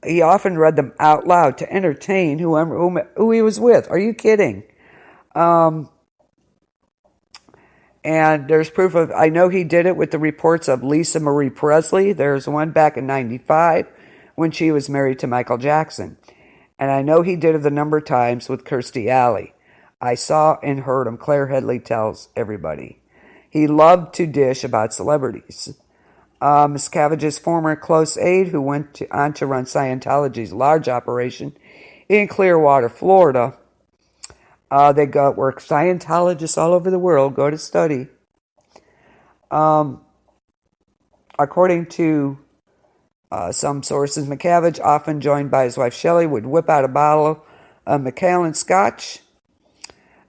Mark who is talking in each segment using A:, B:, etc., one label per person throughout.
A: He often read them out loud to entertain who he was with. Are you kidding? And there's proof of, I know he did it with the reports of Lisa Marie Presley. There's one back in 95 when she was married to Michael Jackson. And I know he did it the number of times with Kirstie Alley. I saw and heard him, Claire Headley tells everybody. He loved to dish about celebrities. Miscavige's former close aide, who went on to run Scientology's large operation in Clearwater, Florida. They go where Scientologists all over the world go to study. According to some sources, McCavige, often joined by his wife Shelley, would whip out a bottle of Macallan Scotch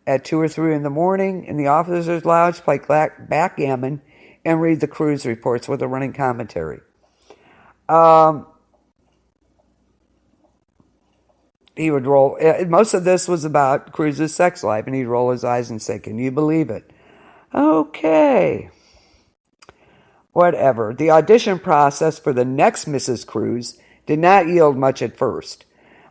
A: at 2 or 3 in the morning in the officers' lounge, play backgammon, and read the cruise reports with a running commentary. He would roll. Most of this was about Cruz's sex life, and he'd roll his eyes and say, "Can you believe it?" Okay. Whatever. The audition process for the next Mrs. Cruz did not yield much at first.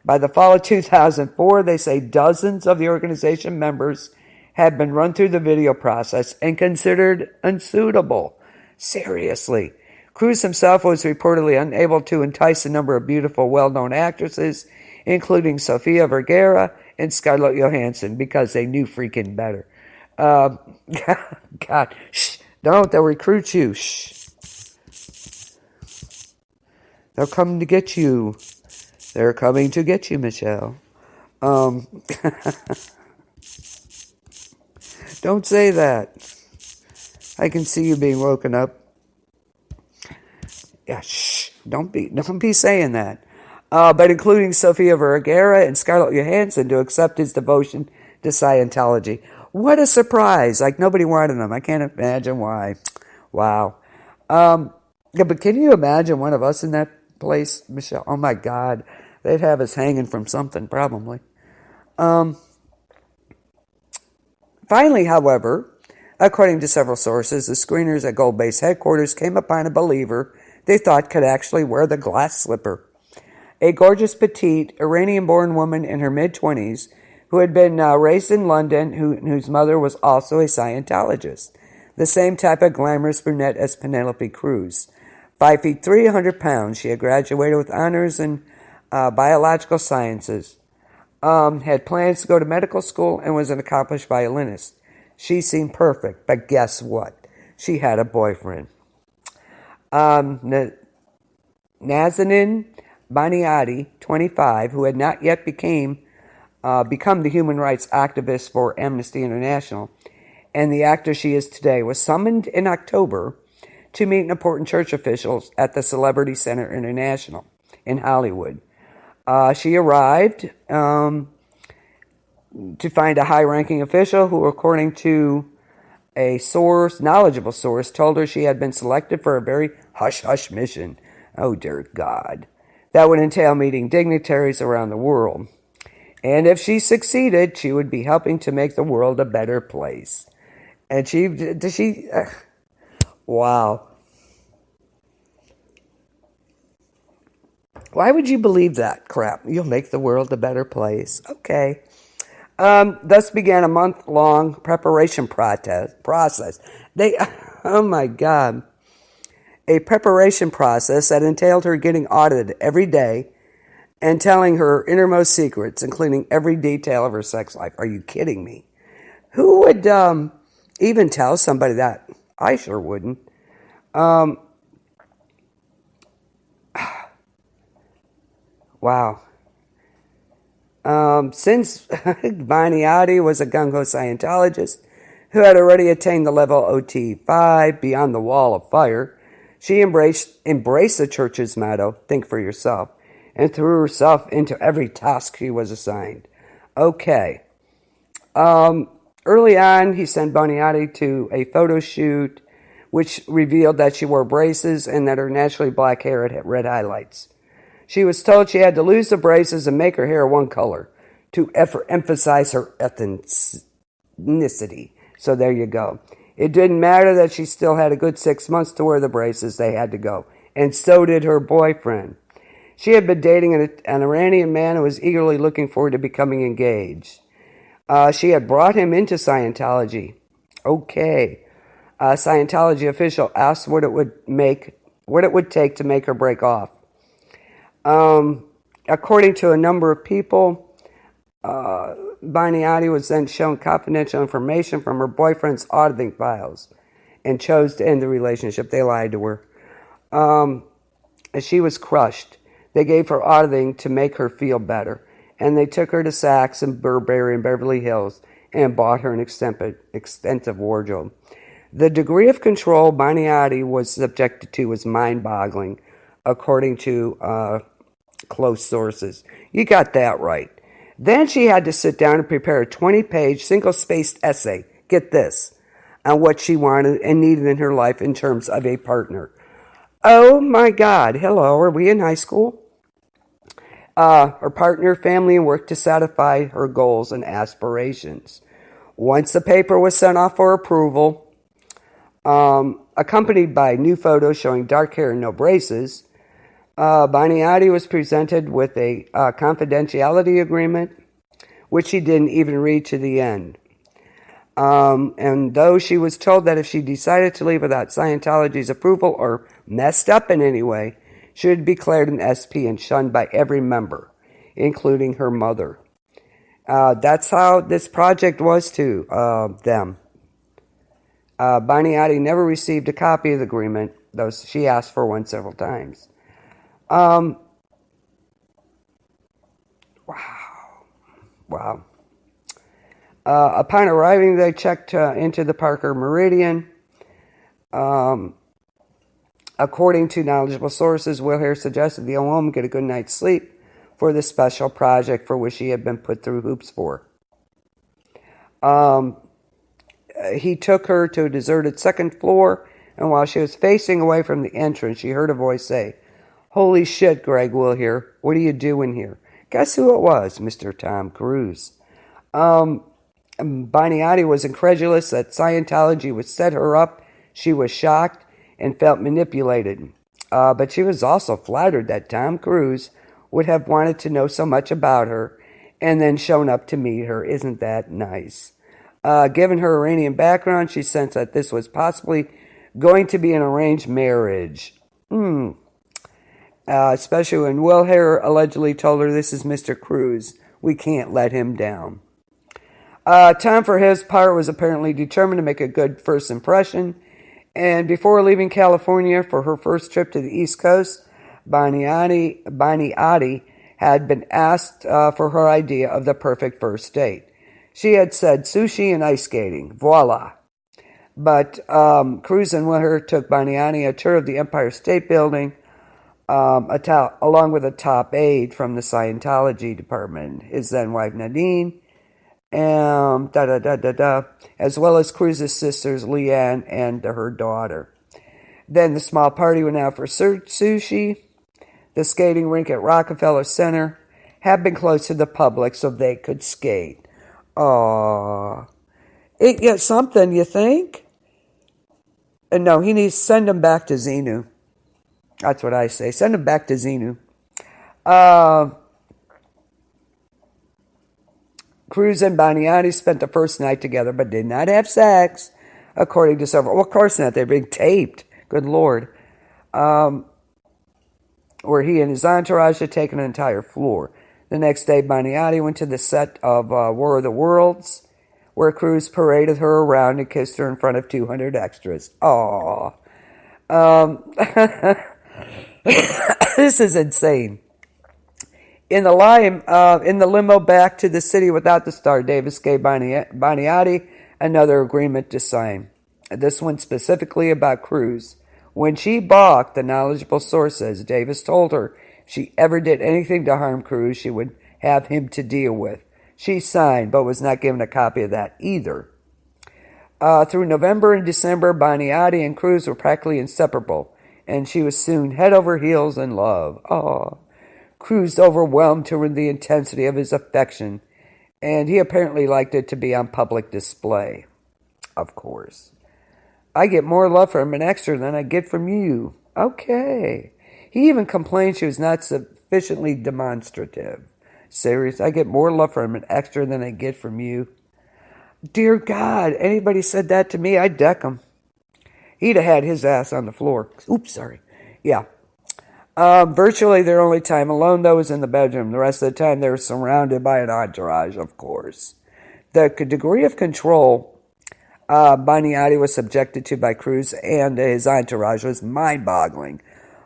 A: By the fall of 2004, they say dozens of the organization members had been run through the video process and considered unsuitable. Seriously. Cruz himself was reportedly unable to entice a number of beautiful, well-known actresses, including Sofia Vergara and Scarlett Johansson, because they knew freaking better. God, shh, don't, they'll recruit you. Shh. They'll come to get you. They're coming to get you, Michelle. Don't say that. I can see you being woken up. Yeah, shh. Don't be saying that. But including Sofia Vergara and Scarlett Johansson to accept his devotion to Scientology. What a surprise. Like, nobody wanted him. I can't imagine why. Wow. Yeah, but can you imagine one of us in that place, Michelle? Oh, my God. They'd have us hanging from something, probably. Finally, however, according to several sources, the screeners at Gold Base headquarters came upon a believer they thought could actually wear the glass slipper. A gorgeous, petite, Iranian-born woman in her mid-20s who had been raised in London, whose mother was also a Scientologist. The same type of glamorous brunette as Penelope Cruz. 5 feet 3, 100 pounds. She had graduated with honors in biological sciences. Had plans to go to medical school and was an accomplished violinist. She seemed perfect, but guess what? She had a boyfriend. Nazanin Baniati, 25, who had not yet become the human rights activist for Amnesty International, and the actor she is today, was summoned in October to meet important church officials at the Celebrity Center International in Hollywood. She arrived to find a high-ranking official who, according to a knowledgeable source, told her she had been selected for a very hush-hush mission. Oh, dear God. That would entail meeting dignitaries around the world. And if she succeeded, she would be helping to make the world a better place. And wow. Why would you believe that crap? You'll make the world a better place. Okay. Thus began a month-long preparation process. Oh my God. A preparation process that entailed her getting audited every day and telling her innermost secrets, including every detail of her sex life. Are you kidding me? Who would even tell somebody that? I sure wouldn't. Wow. Since Baniati was a gung-ho Scientologist who had already attained the level OT5, beyond the wall of fire, she embraced the church's motto, think for yourself, and threw herself into every task she was assigned. Okay. Early on, he sent Baniati to a photo shoot, which revealed that she wore braces and that her naturally black hair had red highlights. She was told she had to lose the braces and make her hair one color to emphasize her ethnicity. So there you go. It didn't matter that she still had a good 6 months to wear the braces. They had to go. And so did her boyfriend. She had been dating an Iranian man who was eagerly looking forward to becoming engaged. She had brought him into Scientology. Okay. A Scientology official asked what it would take to make her break off. According to a number of people, Baniati was then shown confidential information from her boyfriend's auditing files and chose to end the relationship. They lied to her. She was crushed. They gave her auditing to make her feel better, and they took her to Saks and Burberry and Beverly Hills and bought her an extensive wardrobe. The degree of control Baniati was subjected to was mind-boggling, according to close sources. You got that right. Then she had to sit down and prepare a 20-page, single-spaced essay, get this, on what she wanted and needed in her life in terms of a partner. Oh my God, hello, are we in high school? Her partner, family, and work to satisfy her goals and aspirations. Once the paper was sent off for approval, accompanied by new photos showing dark hair and no braces, Baniati was presented with a confidentiality agreement, which she didn't even read to the end. And though she was told that if she decided to leave without Scientology's approval or messed up in any way, she would be declared an SP and shunned by every member, including her mother. That's how this project was to them. Baniati never received a copy of the agreement, though she asked for one several times. Wow. Upon arriving, they checked into the Parker Meridian. According to knowledgeable sources, Wilher suggested the young woman get a good night's sleep for the special project for which she had been put through hoops for. He took her to a deserted second floor, and while she was facing away from the entrance, she heard a voice say, "Holy shit, Greg Wilher, what are you doing here?" Guess who it was? Mr. Tom Cruise. Baniati was incredulous that Scientology would set her up. She was shocked and felt manipulated. But she was also flattered that Tom Cruise would have wanted to know so much about her and then shown up to meet her. Isn't that nice? Given her Iranian background, she sensed that this was possibly going to be an arranged marriage. Especially when Wilher allegedly told her, "This is Mr. Cruise. We can't let him down." Tom, for his part, was apparently determined to make a good first impression. And before leaving California for her first trip to the East Coast, Baniati had been asked for her idea of the perfect first date. She had said sushi and ice skating. Voila. But Cruise and Wilher took Baniati a tour of the Empire State Building, along with a top aide from the Scientology department, his then wife Nadine, as well as Cruise's sisters Leanne and her daughter. Then the small party went out for sushi. The skating rink at Rockefeller Center had been closed to the public so they could skate. Aww. Ain't yet something, you think? And no, he needs to send him back to Xenu. That's what I say. Send him back to Xenu. Cruise and Baniati spent the first night together but did not have sex, according to several. Well, of course not. They're being taped. Good Lord. Where he and his entourage had taken an entire floor. The next day, Baniati went to the set of War of the Worlds, where Cruise paraded her around and kissed her in front of 200 extras. Aww. This is insane. In the limo back to the city without the star, Davis gave Baniati another agreement to sign. This one specifically about Cruise. When she balked, the knowledgeable source says, Davis told her if she ever did anything to harm Cruise, she would have him to deal with. She signed, but was not given a copy of that either. Through November and December, Baniati and Cruise were practically inseparable, and she was soon head over heels in love. Aww. Cruise overwhelmed her with the intensity of his affection, and he apparently liked it to be on public display. Of course. I get more love from an extra than I get from you. Okay. He even complained she was not sufficiently demonstrative. Serious, I get more love from an extra than I get from you. Dear God, anybody said that to me, I'd deck him. He'd have had his ass on the floor. Oops, sorry. Yeah. Virtually their only time alone, though, was in the bedroom. The rest of the time, they were surrounded by an entourage, of course. The degree of control Baniati was subjected to by Cruz and his entourage was mind-boggling,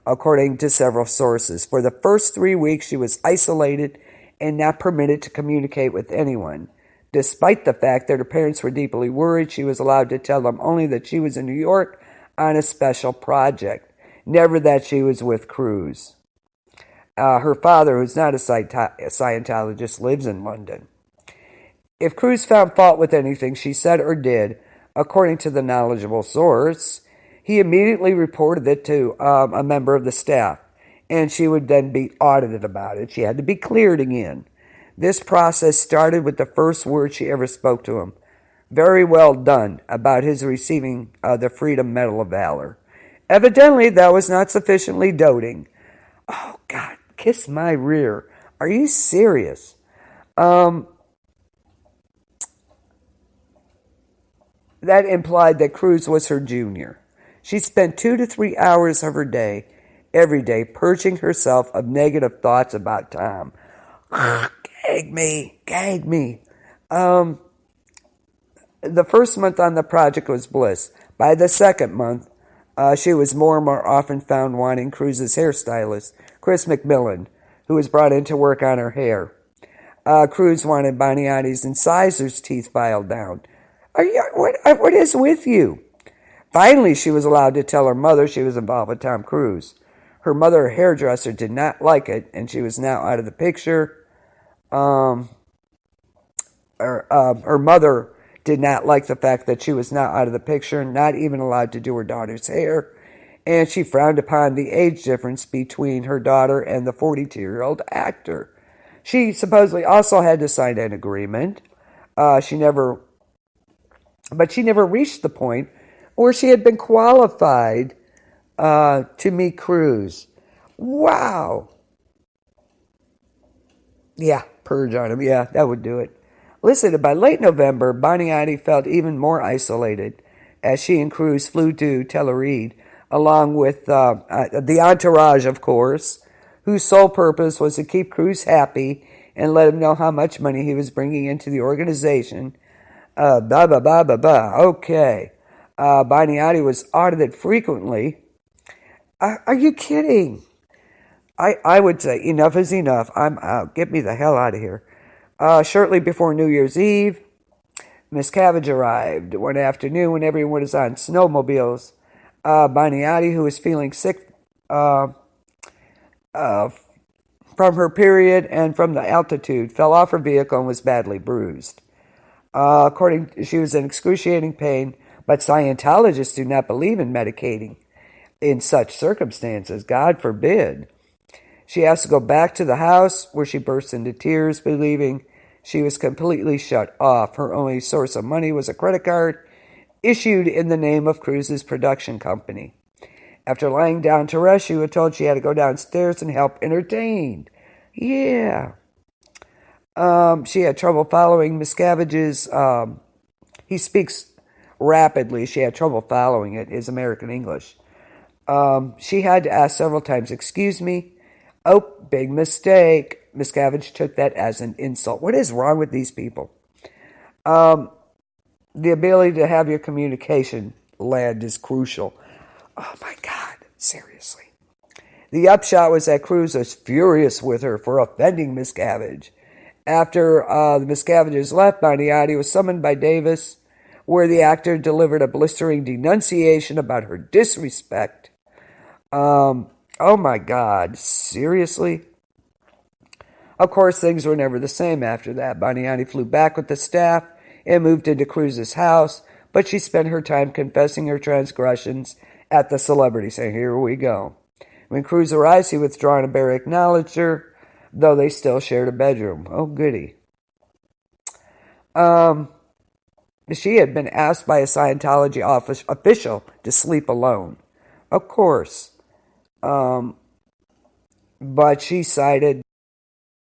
A: according to several sources. For the first 3 weeks, she was isolated and not permitted to communicate with anyone. Despite the fact that her parents were deeply worried, she was allowed to tell them only that she was in New York on a special project, never that she was with Cruz. Her father, who's not a Scientologist, lives in London. If Cruz found fault with anything she said or did, according to the knowledgeable source, he immediately reported it to a member of the staff, and she would then be audited about it. She had to be cleared again. This process started with the first word she ever spoke to him. Very well done, about his receiving the Freedom Medal of Valor. Evidently, that was not sufficiently doting. Oh, God, kiss my rear. Are you serious? That implied that Cruz was her junior. She spent 2 to 3 hours of her day, every day, purging herself of negative thoughts about Tom. Gag me. The first month on the project was bliss. By the second month, she was more and more often found wanting Cruz's hairstylist, Chris McMillan, who was brought in to work on her hair. Cruz wanted Baniati's incisors' teeth filed down. What is with you? Finally, she was allowed to tell her mother she was involved with Tom Cruise. Her mother, a hairdresser, did not like it, and she was now out of the picture. Her mother did not like the fact that she was now out of the picture, not even allowed to do her daughter's hair, and she frowned upon the age difference between her daughter and the 42-year-old actor. She supposedly also had to sign an agreement. She never reached the point where she had been qualified to meet Cruz. Wow. Yeah, purge on him. Yeah, that would do it. Listen, by late November, Baniati felt even more isolated as she and Cruz flew to Telluride, along with the entourage, of course, whose sole purpose was to keep Cruz happy and let him know how much money he was bringing into the organization. Okay. Baniati was audited frequently. Are you kidding? I would say enough is enough. I'm out. Get me the hell out of here. Shortly before New Year's Eve, Miss Cabbage arrived one afternoon when everyone was on snowmobiles. Baniati, who was feeling sick from her period and from the altitude, fell off her vehicle and was badly bruised. She was in excruciating pain, but Scientologists do not believe in medicating in such circumstances. God forbid. She asked to go back to the house, where she burst into tears, believing she was completely shut off. Her only source of money was a credit card issued in the name of Cruz's production company. After lying down to rest, she was told she had to go downstairs and help entertain. Yeah. She had trouble following Miscavige's, he speaks rapidly. She had trouble following it, his American English. She had to ask several times, "Excuse me?" "Oh, big mistake." Miscavige took that as an insult. What is wrong with these people? The ability to have your communication land is crucial. Oh my God, seriously. The upshot was that Cruz was furious with her for offending Miscavige. After the Miscaviges left, Baniati was summoned by Davis, where the actor delivered a blistering denunciation about her disrespect. Oh my God, seriously? Of course, things were never the same after that. Baniati flew back with the staff and moved into Cruz's house, but she spent her time confessing her transgressions at the celebrity, saying, "Here we go." When Cruz arrived, he withdrew and barely acknowledged her, though they still shared a bedroom. Oh, goody. She had been asked by a Scientology official to sleep alone. Of course. but she cited